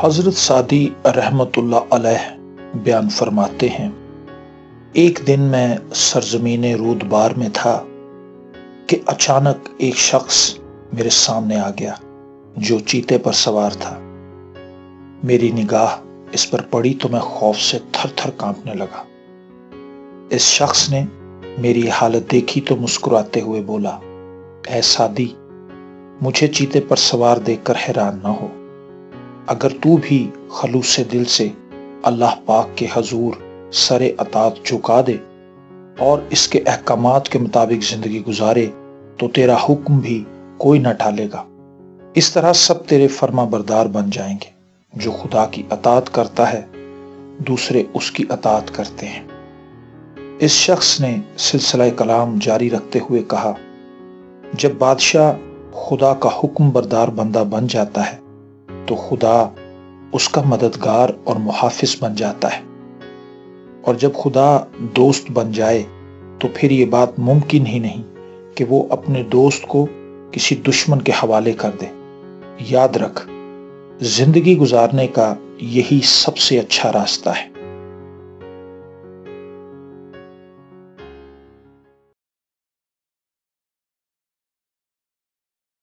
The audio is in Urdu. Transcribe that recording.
حضرت سعدی رحمت اللہ علیہ بیان فرماتے ہیں، ایک دن میں سرزمین رودبار میں تھا کہ اچانک ایک شخص میرے سامنے آ گیا جو چیتے پر سوار تھا۔ میری نگاہ اس پر پڑی تو میں خوف سے تھر تھر کانپنے لگا۔ اس شخص نے میری حالت دیکھی تو مسکراتے ہوئے بولا، اے سعدی، مجھے چیتے پر سوار دیکھ کر حیران نہ ہو۔ اگر تو بھی خلوص دل سے اللہ پاک کے حضور سر اطاعت جھکا دے اور اس کے احکامات کے مطابق زندگی گزارے تو تیرا حکم بھی کوئی نہ ٹالے گا۔ اس طرح سب تیرے فرما بردار بن جائیں گے۔ جو خدا کی اطاعت کرتا ہے دوسرے اس کی اطاعت کرتے ہیں۔ اس شخص نے سلسلہ کلام جاری رکھتے ہوئے کہا، جب بادشاہ خدا کا حکم بردار بندہ بن جاتا ہے تو خدا اس کا مددگار اور محافظ بن جاتا ہے، اور جب خدا دوست بن جائے تو پھر یہ بات ممکن ہی نہیں کہ وہ اپنے دوست کو کسی دشمن کے حوالے کر دے۔ یاد رکھ، زندگی گزارنے کا یہی سب سے اچھا راستہ ہے۔